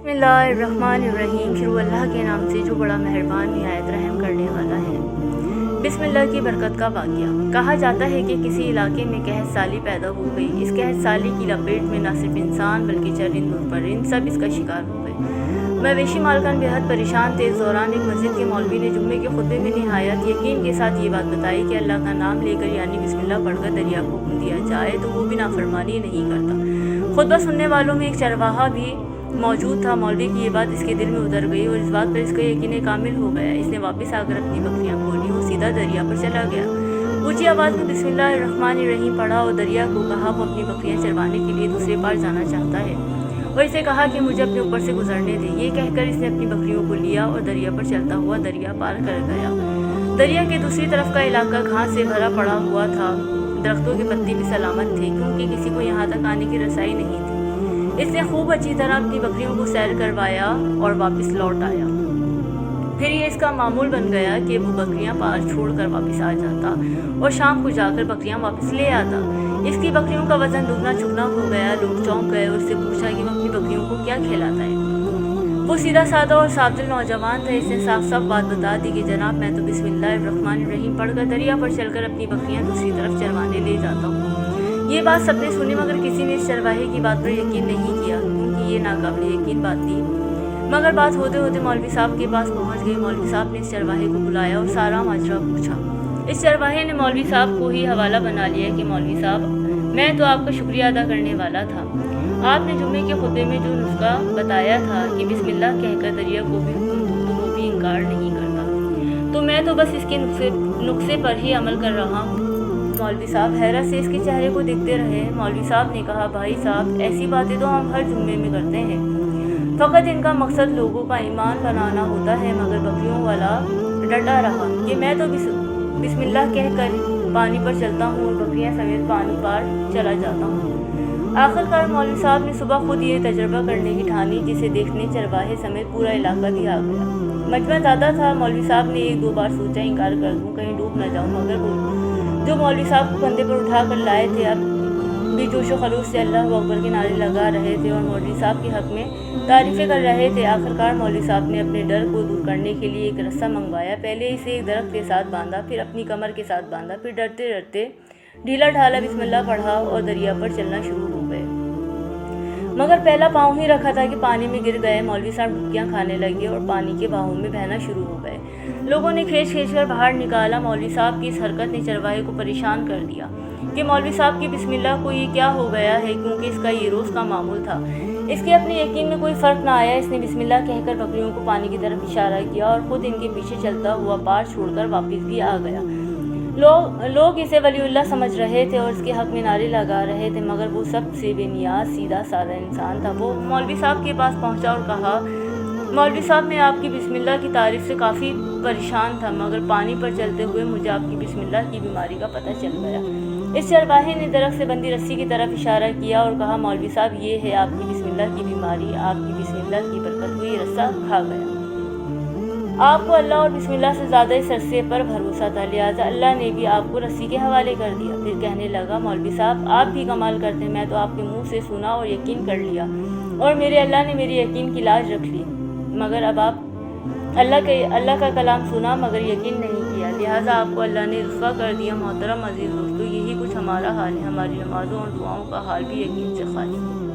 बिस्मिल्लाहिर्रहमानिर्रहीम। शुरू अल्लाह के नाम से जो बड़ा मेहरबान निहायत रहम करने वाला है। बिस्मिल्लाह की बरकत का वाक़या। कहा जाता है कि किसी इलाके में कहत साली पैदा हो गई। इस कहत साली की लपेट में न सिर्फ इंसान बल्कि चरिंद और परिंद सब इसका शिकार हो गए। मवेशी मालकान बेहद परेशान थे। इस दौरान एक मस्जिद के मौलवी ने जुम्मे के खुतबे में निहायत यकीन के साथ ये बात बताई कि अल्लाह का नाम लेकर यानी बिस्मिल्लाह पढ़कर दरिया को हुक्म दिया जाए तो वो भी नाफरमानी नहीं करता। खुतबा सुनने वालों में एक चरवाहा भी मौजूद था। मौलवी की ये बात इसके दिल में उतर गई और इस बात पर इसका यकीन कामिल हो गया। इसने वापस आकर अपनी बकरियां खोली और सीधा दरिया पर चला गया। ऊंची आवाज़ में बिस्मिल्लाहिर्रहमानिर्रहीम पढ़ा और दरिया को कहा वो अपनी बकरियां चरवाने के लिए दूसरे पार जाना चाहता है और इसे कहा कि मुझे अपने ऊपर से गुजरने दे। ये कहकर इसने अपनी बकरियों को लिया और दरिया पर चलता हुआ दरिया पार कर गया। दरिया के दूसरी तरफ का इलाका घास से भरा पड़ा हुआ था। दरख्तों के पत्ते भी सलामत थे क्योंकि किसी को यहाँ तक आने की रसाई नहीं थी। इसने खूब अच्छी तरह अपनी बकरियों को सैर करवाया और वापस लौट आया। फिर ये इसका मामूल बन गया कि वो बकरियां पार छोड़कर वापस आ जाता और शाम को जाकर बकरियां वापस ले आता। इसकी बकरियों का वजन दुगना चुगना हो गया। लोग चौंक गए और उससे पूछा कि वो अपनी बकरियों को क्या खिलाता है। वो सीधा साधा और साफ दिल नौजवान था। इसने साफ साफ बात बता दी कि जनाब मैं तो बिस्मिल्लाहिर्रहमानिर्रहीम पढ़कर दरिया पर चलकर अपनी बकरियां दूसरी तरफ चरवाने ले जाता हूँ। ये बात सबने सुनी मगर किसी ने इस चरवाहे की बात पर यकीन नहीं किया क्योंकि ये नाकाबिल यकीन बात थी। मगर बात होते होते मौलवी साहब के पास पहुंच गई। मौलवी साहब ने इस चरवाहे को बुलाया और सारा माजरा पूछा। इस चरवाहे ने मौलवी साहब को ही हवाला बना लिया कि मौलवी साहब मैं तो आपका शुक्रिया अदा करने वाला था। आपने जुम्मे के खुतबे में जो नुस्खा बताया था कि बिस्मिल्लाह कहकर दरिया को भी हुक्म दो तो वो भी इनकार नहीं करता, तो मैं तो बस इसके नुस्खे पर ही अमल कर रहा हूँ। मौलवी साहब हैरत से इसके चेहरे को देखते रहे। मौलवी साहब ने कहा भाई साहब ऐसी बातें तो हम हर जुम्मे में करते हैं, फ़कत इनका मकसद लोगों का ईमान बनाना होता है। मगर बकरियों वाला डटा रहा कि मैं तो बिस्मिल्लाह कहकर पानी पर चलता हूँ और बकरियाँ समेत पानी पार चला जाता हूँ। आखिरकार मौलवी साहब ने सुबह खुद ये तजर्बा करने की ठानी जिसे देखने चरवाहे समेत पूरा इलाका भी आ गया। मजमा ज़्यादा था। मौलवी साहब ने एक दो बार सोचा इंकार कर दूँ कहीं डूब न जाऊँ, मगर वो जो मौलवी साहब को कंधे पर उठा कर लाए थे अब भी जोश व खलूस से अल्लाह अकबर के नारे लगा रहे थे और मौलवी साहब के हक में तारीफ़ें कर रहे थे। आखिरकार मौलवी साहब ने अपने डर को दूर करने के लिए एक रस्सा मंगवाया। पहले इसे एक दरख्त के साथ बांधा, फिर अपनी कमर के साथ बांधा, फिर डरते डरते ढीला ढाला बिस्मिल्लाह पढ़ा और दरिया पर चलना शुरू हो गए। मगर पहला पाँव ही रखा था कि पानी में गिर गए। मौलवी साहब डुबकियाँ खाने लगे और पानी के बाहों में बहना शुरू हो गए। लोगों ने खींच कर बाहर निकाला। मौलवी साहब की इस हरकत ने चरवाहे को परेशान कर दिया कि मौलवी साहब की बिस्मिल्लाह को ये क्या हो गया है, क्योंकि इसका ये रोज़ का मामूल था। इसके अपने यकीन में कोई फ़र्क ना आया। इसने बिस्मिल्लाह कहकर बकरियों को पानी की तरफ इशारा किया और ख़ुद इनके पीछे चलता हुआ पार छोड़कर वापस भी आ गया। लोग इसे वलीउल्लाह समझ रहे थे और इसके हक में नारे लगा रहे थे, मगर वो सबसे बेनियाज सीधा साधा इंसान था। वो मौलवी साहब के पास पहुंचा और कहा मौलवी साहब मैं आपकी बिस्मिल्लाह की तारीफ़ से काफ़ी परेशान था, मगर पानी पर चलते हुए मुझे आपकी बिस्मिल्लाह की बीमारी का पता चल गया। इस चरवाहे ने दरख्त से बंधी रस्सी की तरफ इशारा किया और कहा मौलवी साहब ये है आपकी बिस्मिल्लाह की बीमारी। आपकी बिस्मिल्लाह की बरकत को ये रस्सा खा गया। आपको अल्लाह और बिस्मिल्लाह से ज़्यादा इस रस्से पर भरोसा था, लिहाजा अल्लाह ने भी आपको रस्सी के हवाले कर दिया। फिर कहने लगा मौलवी साहब आप भी कमाल करते हैं। मैं तो आपके मुंह से सुना और यकीन कर लिया और मेरे अल्लाह ने मेरे यकीन की लाज रख ली, मगर अब आप अल्लाह का कलाम सुना मगर यकीन नहीं किया, लिहाजा आपको अल्लाह ने रुस्वा कर दिया। मोहतरम अजीज़ दोस्तों यही कुछ हमारा हाल है। हमारी नमाज़ों और दुआओं का हाल भी यकीन से खाली है।